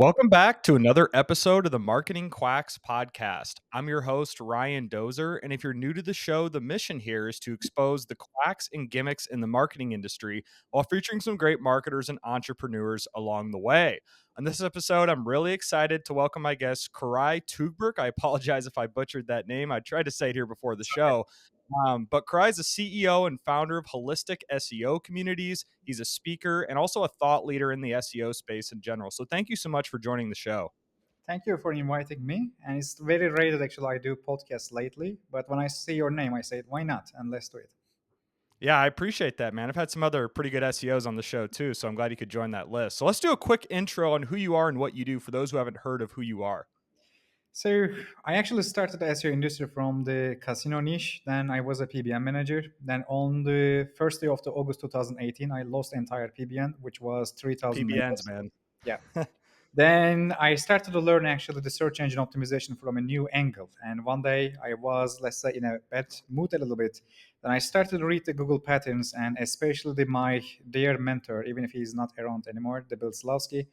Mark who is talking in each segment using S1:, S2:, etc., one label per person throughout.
S1: Welcome back to another episode of the Marketing Quacks Podcast. I'm your host, Ryan Dozer. And if you're new to the show, the mission here is to expose the quacks and gimmicks in the marketing industry while featuring some great marketers and entrepreneurs along the way. On this episode, I'm really excited to welcome my guest, Koray Tug. I apologize if I butchered that name. I tried to say it here before the show. But Koray is the CEO and founder of Holistic SEO Communities. He's a speaker and also a thought leader in the SEO space in general. So thank you so much for joining the show.
S2: Thank you for inviting me. And it's very rare that actually I do podcasts lately, but when I see your name, I say, why not? And let's do it.
S1: Yeah, I appreciate that, man. I've had some other pretty good SEOs on the show too, so I'm glad you could join that list. So let's do a quick intro on who you are and what you do for those who haven't heard of who you are.
S2: So I actually started the SEO industry from the casino niche. Then I was a PBN manager. Then on the first day of the August 2018, I lost the entire PBN, which was 3,000
S1: PBNs,
S2: members.
S1: man.
S2: Yeah. Then I started to learn actually the search engine optimization from a new angle. And one day I was, let's say, in a bad mood a little bit. Then I started to read the Google patterns and especially my dear mentor, even if he's not around anymore, the Bill Slawski.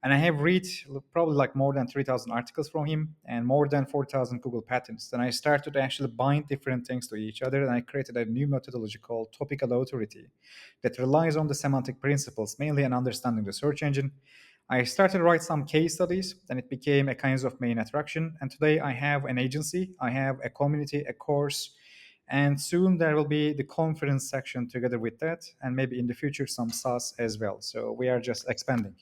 S2: And I have read probably like more than 3,000 articles from him and more than 4,000 Google patterns. Then I started to actually bind different things to each other and I created a new methodology called Topical Authority that relies on the semantic principles, mainly in understanding the search engine. I started to write some case studies, then it became a kind of main attraction. And today I have an agency, I have a community, a course, and soon there will be the conference section together with that, and maybe in the future some SaaS as well. So we are just expanding.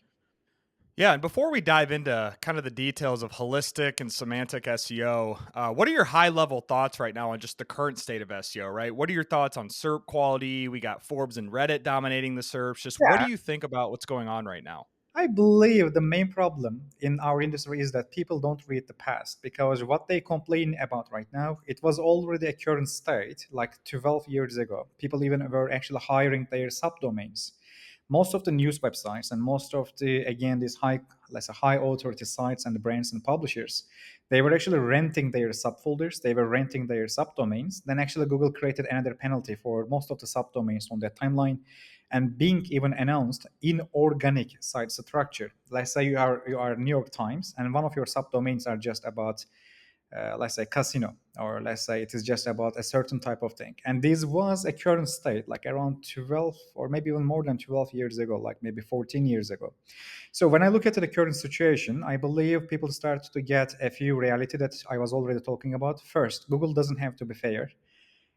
S1: Yeah, and before we dive into kind of the details of holistic and semantic SEO, what are your high level thoughts right now on just the current state of SEO, right? What are your thoughts on SERP quality? We got Forbes and Reddit dominating the SERPs. Just what do
S2: Yeah,
S1: you think about what's going on right now?
S2: I believe the main problem in our industry is that people don't read the past because what they complain about right now, it was already a current state like 12 years ago. People even were actually hiring their subdomains. Most of the news websites and most of the again these high, let's say, high authority sites and the brands and publishers, they were actually renting their subfolders, they were renting their subdomains. Then actually Google created another penalty for most of the subdomains on that timeline, and being even announced inorganic site structure. Let's say you are New York Times and one of your subdomains are just about let's say casino, or let's say it is just about a certain type of thing, and this was a current state like around 12 or maybe even more than 12 years ago, like maybe 14 years ago. So when I look at the current situation, I believe people start to get a few reality that I was already talking about. First, Google doesn't have to be fair.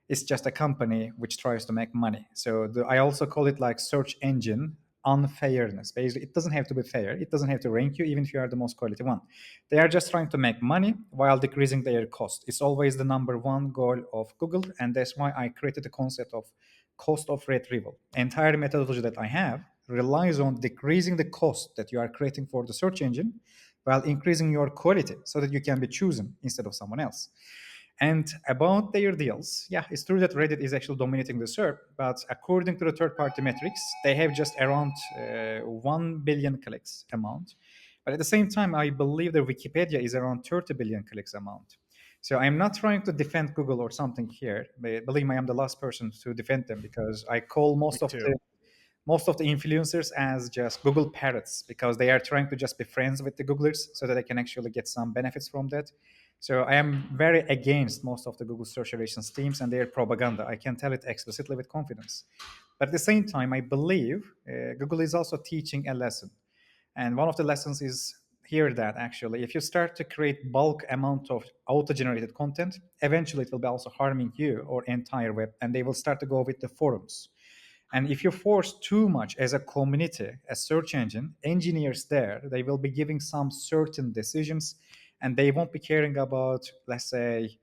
S2: It's just a company which tries to make money. So I also call it like search engine unfairness. Basically, it doesn't have to be fair. It doesn't have to rank you, even if you are the most quality one. They are just trying to make money while decreasing their cost. It's always the number one goal of Google, and that's why I created the concept of cost of retrieval. Entire methodology that I have relies on decreasing the cost that you are creating for the search engine while increasing your quality so that you can be chosen instead of someone else. And about their deals, yeah, it's true that Reddit is actually dominating the SERP, but according to the third-party metrics, they have just around 1 billion clicks amount. But at the same time, I believe that Wikipedia is around 30 billion clicks amount. So I'm not trying to defend Google or something here. But believe me, I am the last person to defend them because I call
S1: Me
S2: the
S1: too.
S2: most of the influencers as just Google parrots because they are trying to just be friends with the Googlers so that they can actually get some benefits from that. So I am very against most of the Google search relations teams and their propaganda. I can tell it explicitly with confidence. But at the same time, I believe Google is also teaching a lesson. And one of the lessons is here that actually, if you start to create bulk amount of auto-generated content, eventually it will be also harming you or entire web, and they will start to go with the forums. And if you force too much as a community, a search engine, engineers there, they will be giving some certain decisions and they won't be caring about, let's say,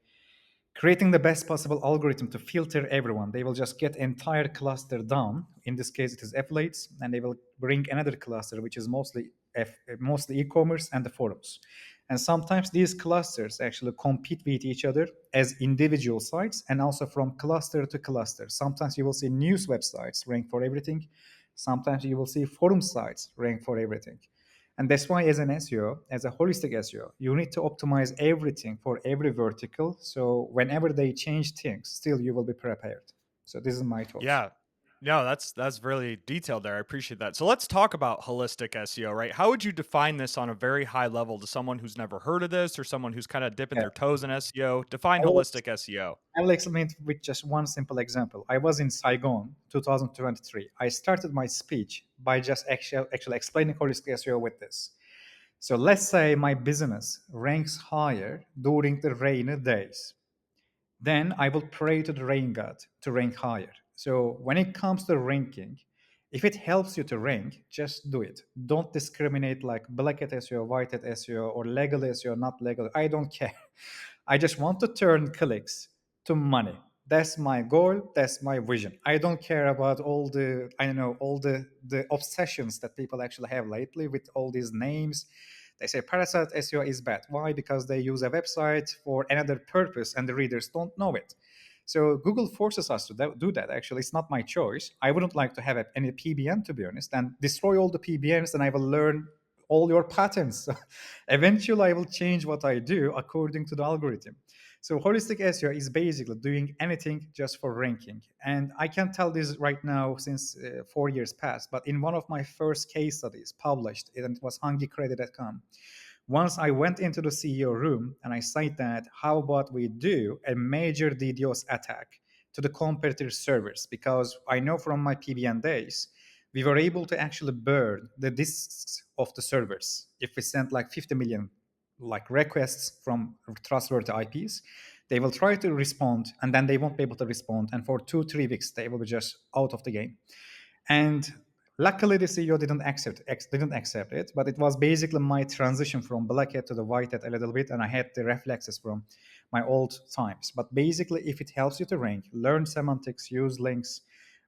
S2: creating the best possible algorithm to filter everyone. They will just get entire cluster down. In this case, it is affiliates, and they will bring another cluster, which is mostly e-commerce and the forums. And sometimes these clusters actually compete with each other as individual sites and also from cluster to cluster. Sometimes you will see news websites rank for everything. Sometimes you will see forum sites rank for everything. And that's why, as an SEO, as a holistic SEO, you need to optimize everything for every vertical. So whenever they change things, still you will be prepared. So this is my thoughts.
S1: Yeah. No, that's really detailed there. I appreciate that. So let's talk about holistic SEO, right? How would you define this on a very high level to someone who's never heard of this or someone who's kind of dipping
S2: Yeah.
S1: their toes in SEO? Define
S2: I will,
S1: holistic SEO.
S2: I will explain it with just one simple example. I was in Saigon 2023. I started my speech by just actually explaining holistic SEO with this. So let's say my business ranks higher during the rainy days. Then I will pray to the rain god to rank higher. So when it comes to ranking, if it helps you to rank, just do it. Don't discriminate like black hat SEO, white hat SEO, or legal SEO, not legal. I don't care. I just want to turn clicks to money. That's my goal. That's my vision. I don't care about all the, I don't know, all the obsessions that people actually have lately with all these names. They say parasite SEO is bad. Why? Because they use a website for another purpose and the readers don't know it. So Google forces us to do that. Actually, it's not my choice. I wouldn't like to have any PBN, to be honest, and destroy all the PBNs, and I will learn all your patterns. Eventually, I will change what I do according to the algorithm. So holistic SEO is basically doing anything just for ranking. And I can tell this right now since 4 years passed, but in one of my first case studies published, and it was hungrycredit.com, once I went into the CEO room and I said that, how about we do a major DDoS attack to the competitor servers? Because I know from my PBN days, we were able to actually burn the disks of the servers. If we send like 50 million like requests from trustworthy IPs, they will try to respond and then they won't be able to respond. And for 2-3 weeks, they will be just out of the game. And luckily, the CEO didn't accept it, but it was basically my transition from black hat to the white hat a little bit, and I had the reflexes from my old times. But basically, if it helps you to rank, learn semantics, use links,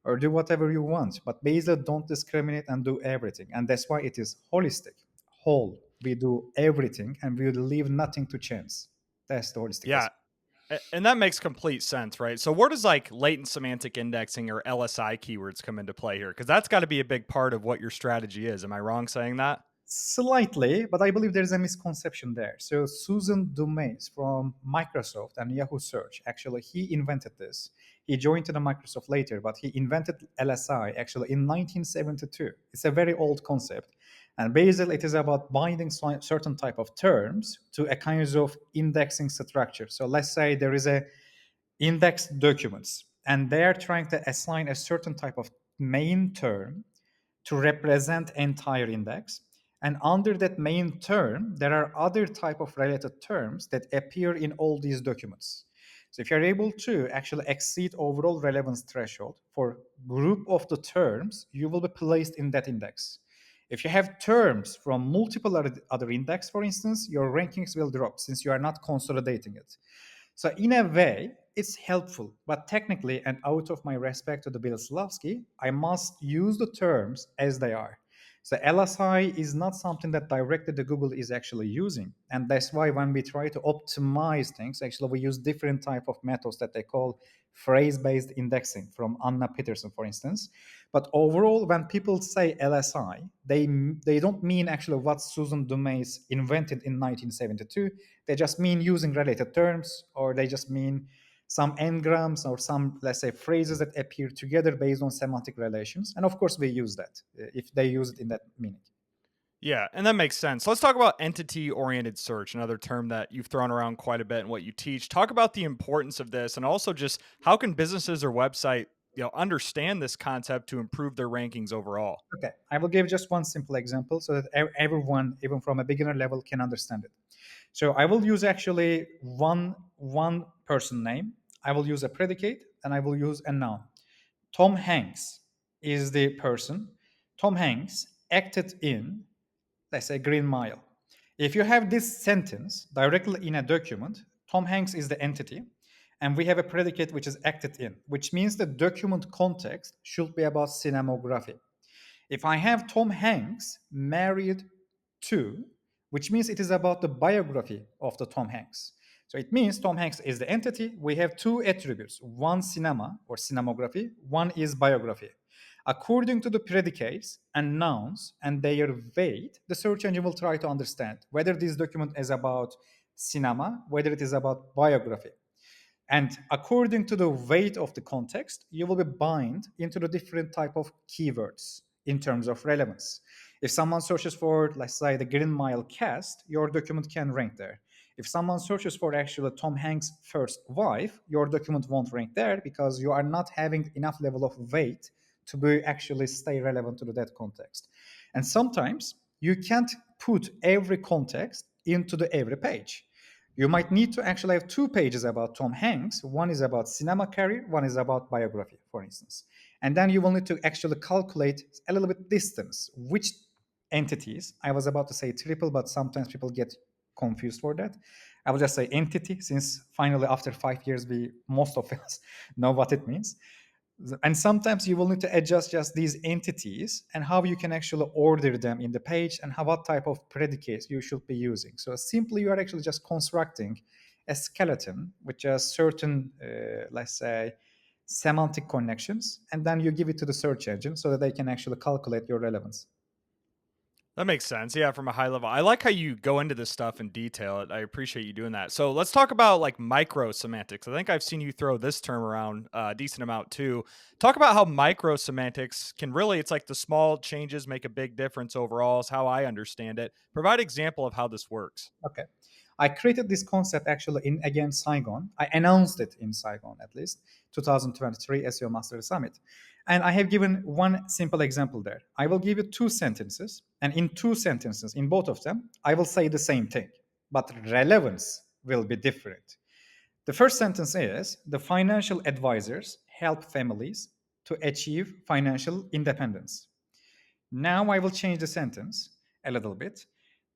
S2: or do whatever you want. But basically, don't discriminate and do everything. And that's why it is holistic, whole. We do everything, and we leave nothing to chance. That's the holistic
S1: Yeah.
S2: aspect.
S1: And that makes complete sense, right? So where does like latent semantic indexing or LSI keywords come into play here? Because that's got to be a big part of what your strategy is. Am I wrong saying that?
S2: Slightly, but I believe there's a misconception there. So Susan Dumais from Microsoft and Yahoo Search, actually, he invented this. He joined to the Microsoft later, but he invented LSI actually in 1972. It's a very old concept. And basically, it is about binding certain type of terms to a kind of indexing structure. So let's say there is a index documents, and they are trying to assign a certain type of main term to represent entire index, and under that main term there are other type of related terms that appear in all these documents. So if you're able to actually exceed overall relevance threshold for group of the terms, you will be placed in that index. If you have terms from multiple other index, for instance, your rankings will drop since you are not consolidating it. So in a way, it's helpful, but technically, and out of my respect to the Biloslavsky, I must use the terms as they are. So LSI is not something that directly the Google is actually using, and that's why when we try to optimize things, actually we use different type of methods that they call phrase-based indexing from Anna Peterson, for instance. But overall, when people say LSI, they don't mean actually what Susan Dumais invented in 1972. They just mean using related terms, or they just mean some n-grams or some, let's say, phrases that appear together based on semantic relations. And of course, we use that if they use it in that meaning.
S1: Yeah, and that makes sense. Let's talk about entity oriented search, another term that you've thrown around quite a bit in what you teach. Talk about the importance of this and also just how can businesses or website, understand this concept to improve their rankings overall.
S2: Okay, I will give just one simple example so that everyone, even from a beginner level, can understand it. So I will use actually one person name. I will use a predicate and I will use a noun. Tom Hanks is the person. Tom Hanks acted in, let's say, Green Mile. If you have this sentence directly in a document, Tom Hanks is the entity, and we have a predicate which is acted in, which means the document context should be about cinematography. If I have Tom Hanks married to, which means it is about the biography of the Tom Hanks. So it means Tom Hanks is the entity. We have two attributes, one cinema or cinematography, one is biography. According to the predicates and nouns and their weight, the search engine will try to understand whether this document is about cinema, whether it is about biography. And according to the weight of the context, you will be bind into the different type of keywords in terms of relevance. If someone searches for, let's say, the Green Mile cast, your document can rank there. If someone searches for actually Tom Hanks' first wife, your document won't rank there because you are not having enough level of weight to be actually stay relevant to that context. And sometimes you can't put every context into the every page. You might need to actually have two pages about Tom Hanks. One is about cinema career, one is about biography, for instance. And then you will need to actually calculate a little bit distance, which entities. I was about to say triple, but sometimes people get confused for that. I will just say entity, since finally after 5 years, we most of us know what it means. And sometimes you will need to adjust just these entities and how you can actually order them in the page and how, what type of predicates you should be using. So simply you are actually just constructing a skeleton with just certain, let's say, semantic connections, and then you give it to the search engine so that they can actually calculate your relevance.
S1: That makes sense. Yeah, from a high level. I like how you go into this stuff in detail. I appreciate you doing that. So let's talk about like micro semantics. I think I've seen you throw this term around a decent amount too. Talk about how micro semantics can really, it's like the small changes make a big difference overall, is how I understand it. Provide example of how this works.
S2: Okay. I created this concept actually in again Saigon. I announced it in Saigon at least, 2023 SEO Mastery Summit. And I have given one simple example there. I will give you two sentences, and in two sentences, in both of them, I will say the same thing, but relevance will be different. The first sentence is the financial advisors help families to achieve financial independence. Now I will change the sentence a little bit.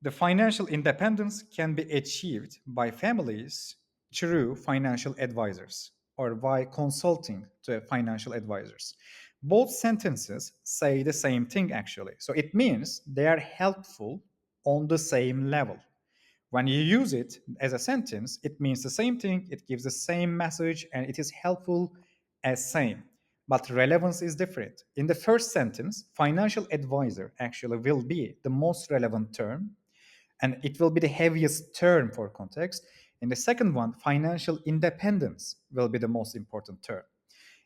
S2: The financial independence can be achieved by families through financial advisors or by consulting to financial advisors. Both sentences say the same thing actually. So it means they are helpful on the same level. When you use it as a sentence, it means the same thing, it gives the same message, and it is helpful as same. But relevance is different. In the first sentence, financial advisor actually will be the most relevant term, and it will be the heaviest term for context. In the second one, financial independence will be the most important term.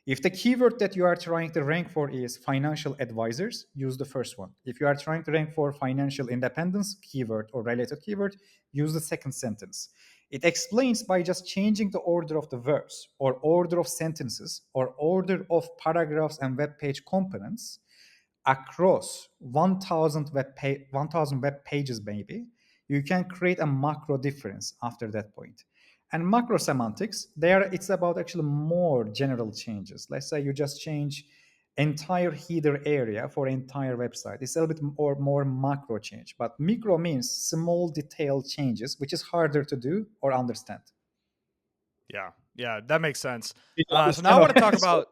S2: If the keyword that you are trying to rank for is financial advisors, use the first one. If you are trying to rank for financial independence keyword or related keyword, use the second sentence. It explains by just changing the order of the verbs or order of sentences or order of paragraphs and web page components across 1000 web pages maybe, you can create a macro difference after that point. And macro semantics, there it's about actually more general changes. Let's say you just change entire header area for entire website. It's a little bit more macro change, but micro means small detailed changes, which is harder to do or understand.
S1: Yeah, yeah, that makes sense.
S2: Did you
S1: So now
S2: understand?
S1: I want to talk
S2: So,
S1: about.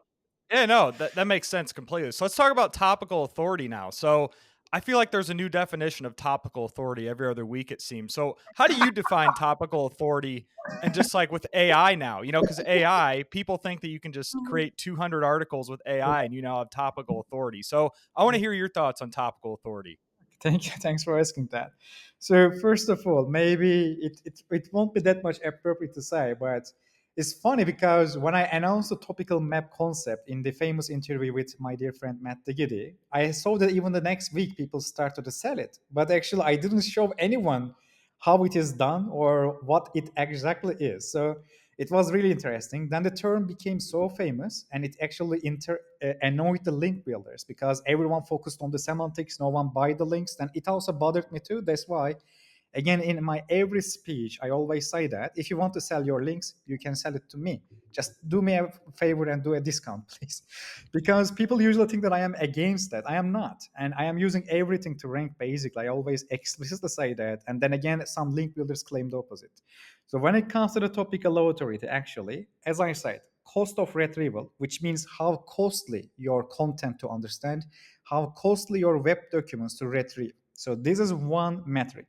S1: Yeah, no, that makes sense completely. So let's talk about topical authority now. So I feel like there's a new definition of topical authority every other week, it seems. So how do you define topical authority? And just like with AI now, because AI, people think that you can just create 200 articles with AI and you now have topical authority. So I want to hear your thoughts on topical authority.
S2: thank you. Thanks for asking that. So first of all, maybe it won't be that much appropriate to say, but it's funny because when I announced the topical map concept in the famous interview with my dear friend Matt Digity, I saw that even the next week people started to sell it. But actually, I didn't show anyone how it is done or what it exactly is. So it was really interesting. Then the term became so famous, and it actually annoyed the link builders because everyone focused on the semantics. No one buy the links. Then it also bothered me too. That's why, again, in my every speech, I always say that if you want to sell your links, you can sell it to me. Just do me a favor and do a discount, please. Because people usually think that I am against that. I am not. And I am using everything to rank basically. I always explicitly say that. And then again, some link builders claim the opposite. So when it comes to the topical authority, actually, as I said, cost of retrieval, which means how costly your content to understand, how costly your web documents to retrieve. So this is one metric.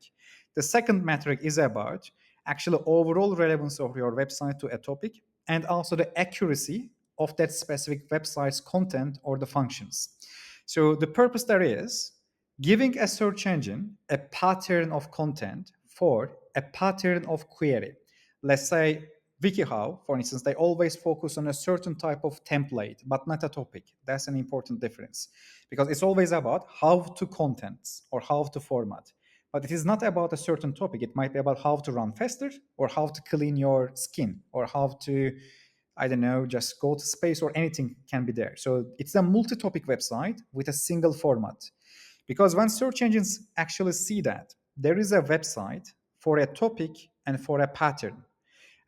S2: The second metric is about actually overall relevance of your website to a topic and also the accuracy of that specific website's content or the functions. So the purpose there is giving a search engine a pattern of content for a pattern of query. Let's say WikiHow, for instance, they always focus on a certain type of template, but not a topic. That's an important difference because it's always about how to contents or how to format. But it is not about a certain topic. It might be about how to run faster or how to clean your skin or how to, I don't know, just go to space or anything can be there. So it's a multi topic website with a single format. Because when search engines actually see that there is a website for a topic and for a pattern,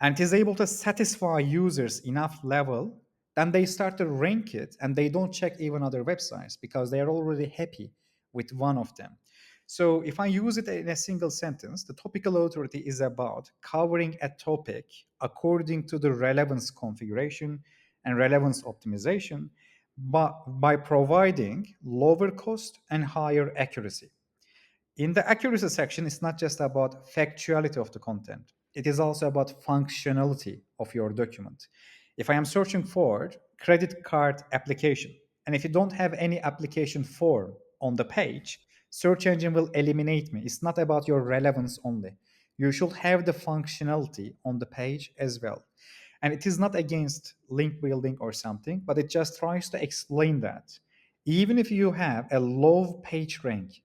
S2: and it is able to satisfy users enough level, then they start to rank it and they don't check even other websites because they are already happy with one of them. So if I use it in a single sentence, the topical authority is about covering a topic according to the relevance configuration and relevance optimization, but by providing lower cost and higher accuracy. In the accuracy section, it's not just about factuality of the content. It is also about functionality of your document. If I am searching for credit card application, and if you don't have any application form on the page, search engine will eliminate me. It's not about your relevance only. You should have the functionality on the page as well. And it is not against link building or something, but it just tries to explain that even if you have a low page rank,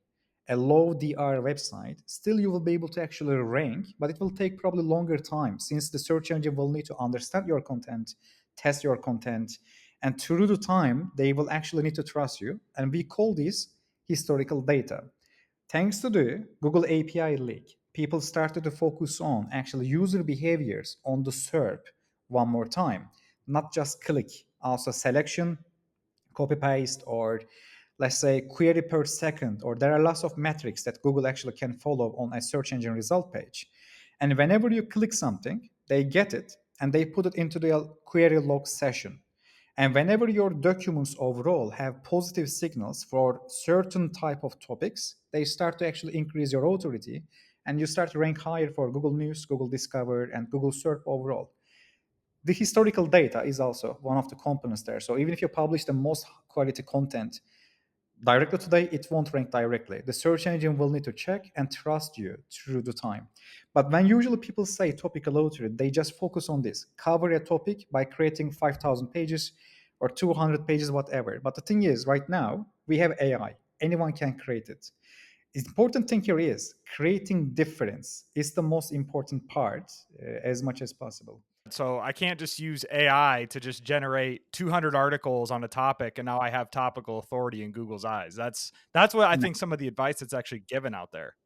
S2: a low DR website, still you will be able to actually rank, but it will take probably longer time since the search engine will need to understand your content, test your content, and through the time, they will actually need to trust you. And we call this historical data. Thanks to the Google API leak, people started to focus on actual user behaviors on the SERP one more time, not just click, also selection, copy paste, or let's say query per second, or there are lots of metrics that Google actually can follow on a search engine result page. And whenever you click something, they get it and they put it into the query log session. And whenever your documents overall have positive signals for certain type of topics, they start to actually increase your authority and you start to rank higher for Google News, Google Discover, and Google Search overall. The historical data is also one of the components there. So even if you publish the most quality content directly today, it won't rank directly. The search engine will need to check and trust you through the time. But when usually people say topical authority, they just focus on this, cover a topic by creating 5,000 pages or 200 pages, whatever. But the thing is, right now, we have AI. Anyone can create it. The important thing here is creating difference is the most important part as much as possible.
S1: So I can't just use AI to just generate 200 articles on a topic and now I have topical authority in Google's eyes. That's what I think some of the advice that's actually given out there.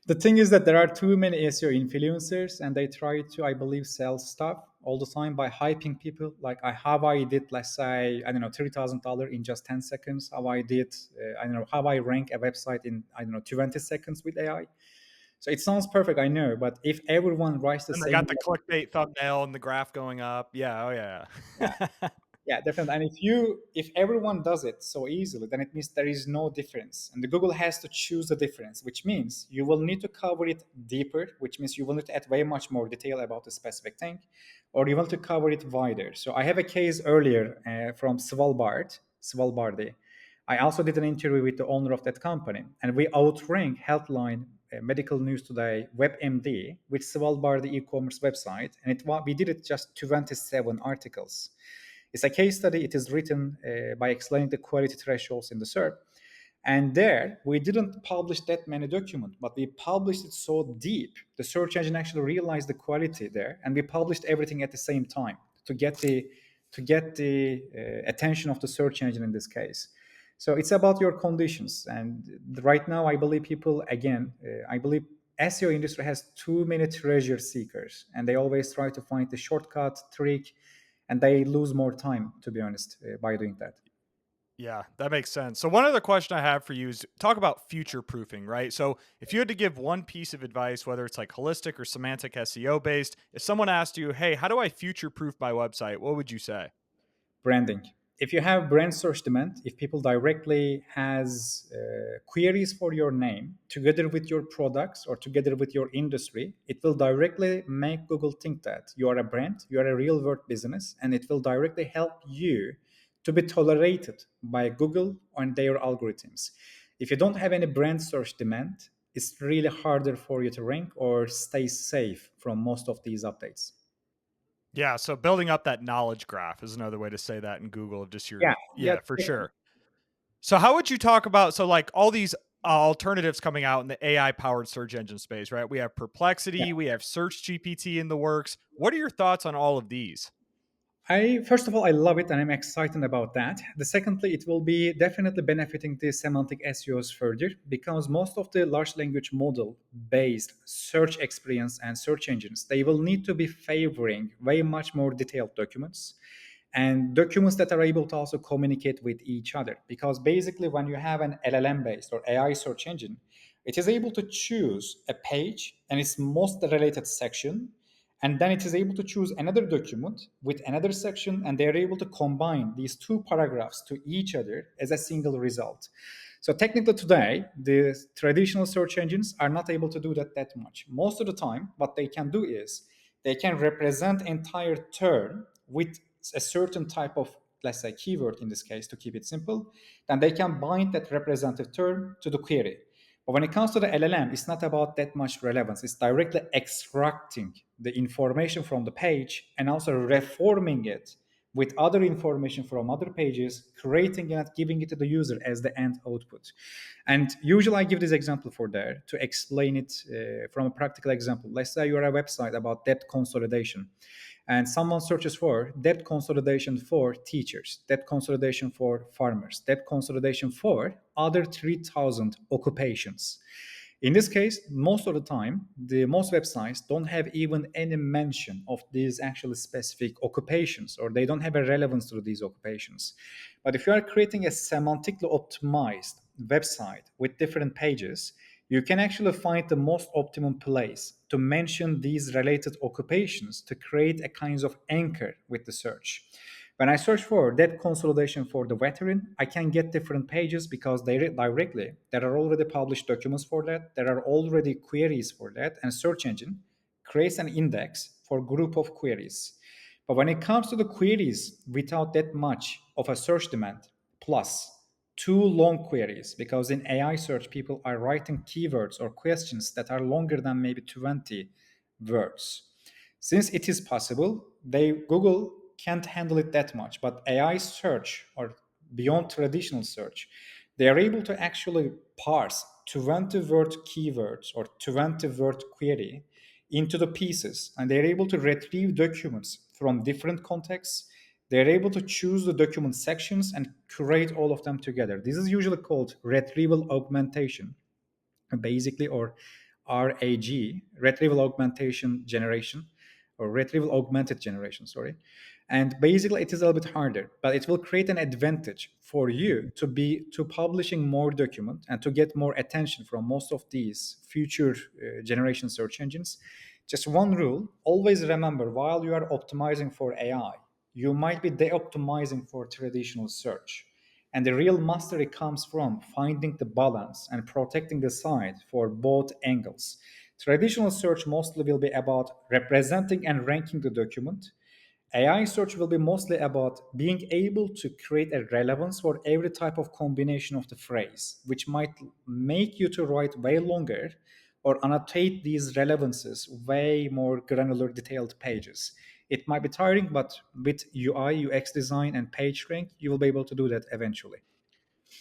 S2: The thing is that there are too many SEO influencers and they try to, I believe, sell stuff all the time by hyping people like how I did, let's say, I don't know, $3,000 in just 10 seconds, how I did, I don't know, how I rank a website in, I don't know, 20 seconds with AI. So it sounds perfect, I know, but if everyone writes the
S1: And they
S2: same,
S1: got the clickbait thumbnail and the graph going up. Yeah, oh
S2: yeah,
S1: yeah.
S2: yeah, definitely. And if everyone does it so easily, then it means there is no difference. And the Google has to choose the difference, which means you will need to cover it deeper, which means you will need to add way much more detail about the specific thing, or you want to cover it wider. So I have a case earlier from Svalbardi. I also did an interview with the owner of that company, and we outranked Healthline, Medical News Today, WebMD with Svalbardi e-commerce website, and we did it just 27 articles. It's a case study. It is written by explaining the quality thresholds in the SERP. And there, we didn't publish that many documents, but we published it so deep. The search engine actually realized the quality there, and we published everything at the same time to get the attention of the search engine in this case. So it's about your conditions. And right now, I believe people again, I believe SEO industry has too many treasure seekers, and they always try to find the shortcut trick and they lose more time, to be honest, by doing that.
S1: Yeah, that makes sense. So one other question I have for you is talk about future proofing, right? So if you had to give one piece of advice, whether it's like holistic or semantic SEO based, if someone asked you, "Hey, how do I future proof my website?" What would you say?
S2: Branding. If you have brand search demand, if people directly has queries for your name together with your products or together with your industry, it will directly make Google think that you are a brand, you are a real world business, and it will directly help you to be tolerated by Google and their algorithms. If you don't have any brand search demand, it's really harder for you to rank or stay safe from most of these updates.
S1: Yeah, so building up that knowledge graph is another way to say that in Google of just your
S2: Yeah, yeah,
S1: yeah, for sure. So how would you talk about so like all these alternatives coming out in the AI powered search engine space, right? We have
S2: yeah.
S1: Perplexity, we have Search GPT in the works. What are your thoughts on all of these?
S2: I first of all I love it and I'm excited about that. The secondly, it will be definitely benefiting the semantic SEOs further because most of the large language model based search experience and search engines they will need to be favoring way much more detailed documents and documents that are able to also communicate with each other because basically when you have an LLM based or AI search engine, it is able to choose a page and its most related section, and then it is able to choose another document with another section, and they're able to combine these two paragraphs to each other as a single result. So technically today the traditional search engines are not able to do that much. Most of the time what they can do is they can represent entire term with a certain type of, let's say, keyword in this case to keep it simple. Then they can bind that representative term to the query. But when it comes to the LLM, it's not about that much relevance. It's directly extracting the information from the page and also reforming it with other information from other pages, creating it, giving it to the user as the end output. And usually I give this example for there to explain it from a practical example. Let's say you're a website about debt consolidation and someone searches for debt consolidation for teachers, debt consolidation for farmers, debt consolidation for other 3,000 occupations. In this case, most of the time, the most websites don't have even any mention of these actually specific occupations, or they don't have a relevance to these occupations. But if you are creating a semantically optimized website with different pages, you can actually find the most optimum place to mention these related occupations to create a kind of anchor with the search. When I search for debt consolidation for the veteran, I can get different pages because directly there are already published documents for that, there are already queries for that, and search engine creates an index for group of queries. But when it comes to the queries without that much of a search demand, plus too long queries, because in AI search, people are writing keywords or questions that are longer than maybe 20 words. Since it is possible, Google can't handle it that much. But AI search or beyond traditional search, they are able to actually parse 20-word keywords or 20-word query into the pieces, and they're able to retrieve documents from different contexts. They're able to choose the document sections and curate all of them together. This is usually called retrieval augmentation, basically, or RAG, retrieval augmentation generation, or retrieval augmented generation, sorry. And basically, it is a little bit harder, but it will create an advantage for you to publishing more document and to get more attention from most of these future generation search engines. Just one rule: always remember while you are optimizing for AI, you might be de-optimizing for traditional search. And the real mastery comes from finding the balance and protecting the site for both angles. Traditional search mostly will be about representing and ranking the document. AI search will be mostly about being able to create a relevance for every type of combination of the phrase, which might make you to write way longer or annotate these relevances way more granular, detailed pages. It might be tiring, but with UI, UX design, and page rank, you will be able to do that eventually.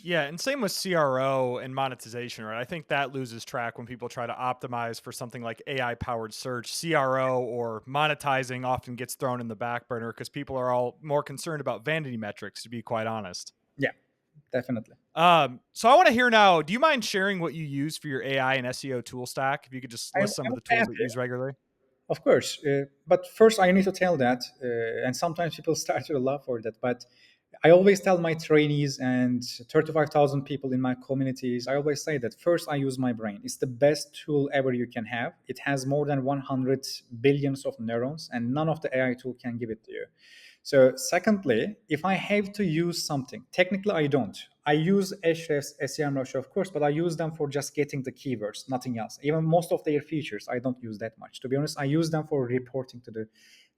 S1: Yeah, and same with CRO and monetization, right? I think that loses track when people try to optimize for something like AI powered search. CRO or monetizing often gets thrown in the back burner because people are all more concerned about vanity metrics, to be quite honest.
S2: Yeah, definitely.
S1: So I want to hear now, do you mind sharing what you use for your AI and SEO tool stack? If you could just
S2: I
S1: list some of
S2: would
S1: the
S2: be
S1: tools that you
S2: happy.
S1: use regularly.
S2: Of course, but first I need to tell that, and sometimes people start to laugh for that. But I always tell my trainees and 35,000 people in my communities, I always say that first I use my brain. It's the best tool ever you can have. It has more than 100 billions of neurons, and none of the AI tool can give it to you. So, secondly, if I have to use something, technically I don't. I use Ahrefs, SEMrush, of course, but I use them for just getting the keywords, nothing else. Even most of their features, I don't use that much. To be honest, I use them for reporting to the,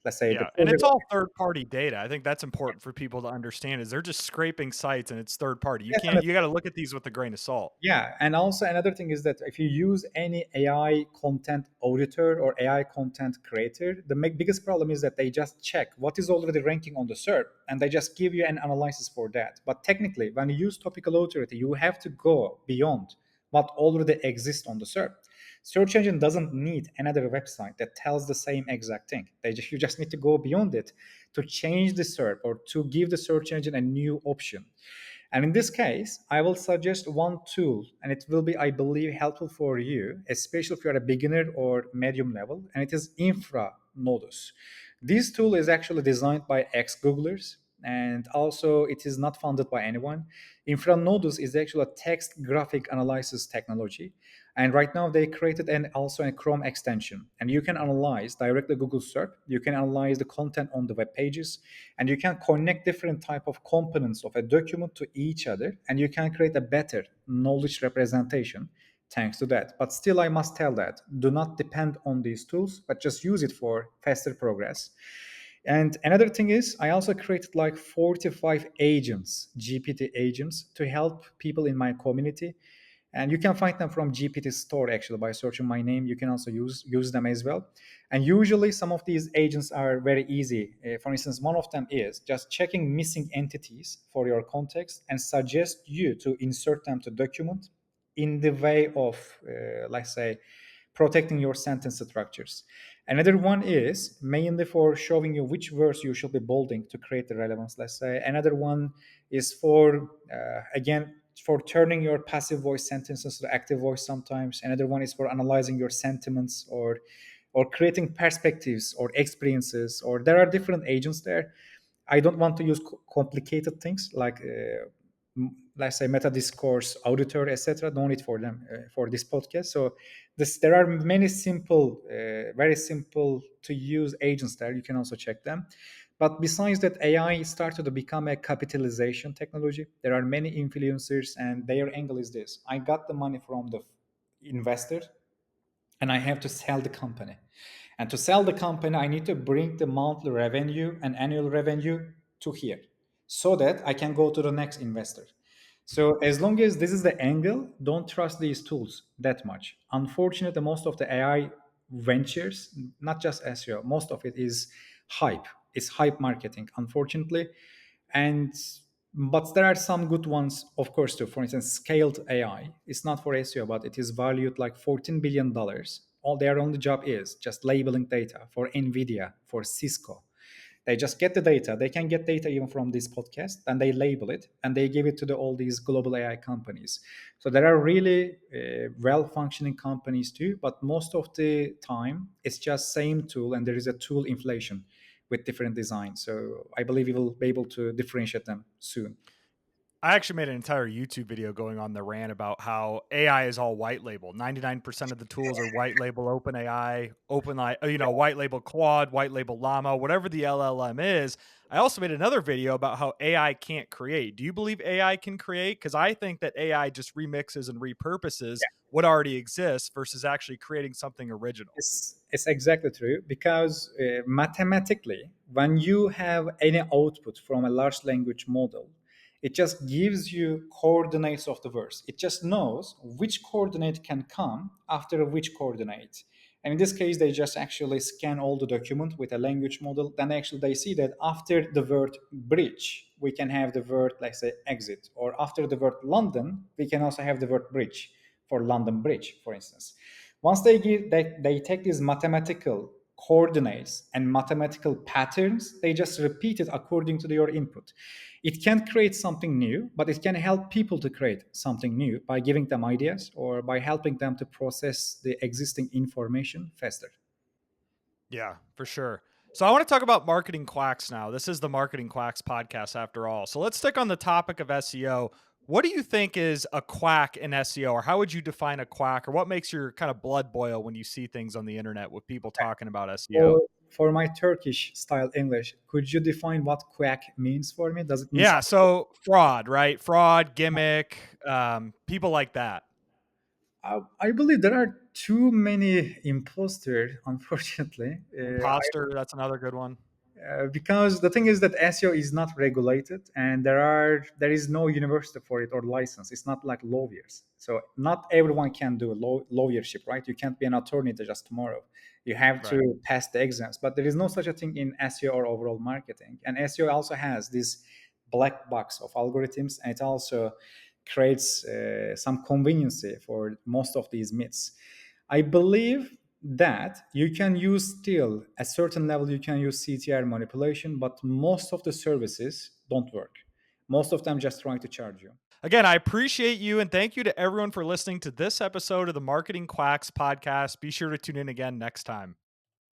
S2: let's say the
S1: Yeah, and
S2: project.
S1: it's all third-party data. I think that's important for people to understand is they're just scraping sites and it's third party. You
S2: Definitely.
S1: gotta look at these with a grain of salt.
S2: Yeah, and also another thing is that if you use any AI content auditor or AI content creator, the biggest problem is that they just check what is already ranking on the SERP and they just give you an analysis for that. But technically, when you use Topical Authority, you have to go beyond what already exists on the SERP. Search engine doesn't need another website that tells the same exact thing. You just need to go beyond it to change the SERP or to give the search engine a new option. And in this case, I will suggest one tool, and it will be, I believe, helpful for you, especially if you're a beginner or medium level, and it is InfraNodus. This tool is actually designed by ex-Googlers, and also it is not funded by anyone. InfraNodus is actually a text graphic analysis technology, and right now they created an also a Chrome extension, and you can analyze directly Google search. You can analyze the content on the web pages, and you can connect different type of components of a document to each other, and you can create a better knowledge representation thanks to that. But still, I must tell that do not depend on these tools, but just use it for faster progress. And another thing is, I also created like 45 agents, GPT agents, to help people in my community. And you can find them from GPT store actually by searching my name. You can also use them as well. And usually some of these agents are very easy. For instance, one of them is just checking missing entities for your context and suggest you to insert them to document in the way of, let's say, protecting your sentence structures. Another one is mainly for showing you which words you should be bolding to create the relevance, let's say. Another one is for, again, for turning your passive voice sentences to active voice sometimes. Another one is for analyzing your sentiments or creating perspectives or experiences, or there are different agents there. I don't want to use complicated things like let's say meta discourse auditor, etc. No need for them for this podcast. So there are many simple very simple to use agents there. You can also check them. But besides that, AI started to become a capitalization technology. There are many influencers and their angle is this: I got the money from the investor and I have to sell the company. And to sell the company, I need to bring the monthly revenue and annual revenue to here so that I can go to the next investor. So as long as this is the angle, don't trust these tools that much. Unfortunately, most of the AI ventures, not just SEO, most of it is hype. It's hype marketing, unfortunately. And but there are some good ones, of course, too. For instance, scaled AI. It's not for SEO, but it is valued like $14 billion. All their only job is just labeling data for Nvidia, for Cisco. They just get the data. They can get data even from this podcast, and they label it and they give it to all these global AI companies. So there are really well-functioning companies too, but most of the time it's just same tool, and there is a tool inflation with different designs. So I believe we will be able to differentiate them soon.
S1: I actually made an entire YouTube video going on the rant about how AI is all white label. 99% of the tools are white label OpenAI, white label Claude, white label Llama, whatever the LLM is. I also made another video about how AI can't create. Do you believe AI can create? Because I think that AI just remixes and repurposes what already exists versus actually creating something original.
S2: It's exactly true because mathematically, when you have any output from a large language model, it just gives you coordinates of the verse. It just knows which coordinate can come after which coordinate. And in this case, they just actually scan all the document with a language model. Then actually they see that after the word bridge, we can have the word, let's say, exit. Or after the word London, we can also have the word bridge for London Bridge, for instance. Once they take these mathematical coordinates and mathematical patterns, they just repeat it according to your input. It can't create something new, but it can help people to create something new by giving them ideas or by helping them to process the existing information faster.
S1: Yeah, for sure. So I want to talk about marketing quacks now. This is the Marketing Quacks podcast after all. So let's stick on the topic of SEO. What do you think is a quack in SEO, or how would you define a quack, or what makes your kind of blood boil when you see things on the internet with people talking about SEO?
S2: For my Turkish style English, could you define what quack means for me? Does it mean
S1: Yeah,
S2: something?
S1: so fraud, right? Fraud, gimmick, people like that.
S2: I believe there are too many imposters, unfortunately.
S1: Imposter, that's another good one.
S2: Because the thing is that SEO is not regulated, and there is no university for it or license. It's not like lawyers, so not everyone can do lawyership, right? You can't be an attorney just tomorrow. You have
S1: Right.
S2: to pass the exams, but there is no such a thing in SEO or overall marketing. And SEO also has this black box of algorithms, and it also creates some conveniency for most of these myths. I believe that you can use still at certain level you can use CTR manipulation, but most of the services don't work. Most of them just trying to charge you.
S1: Again, I appreciate you and thank you to everyone for listening to this episode of the Marketing Quacks podcast. Be sure to tune in again next time.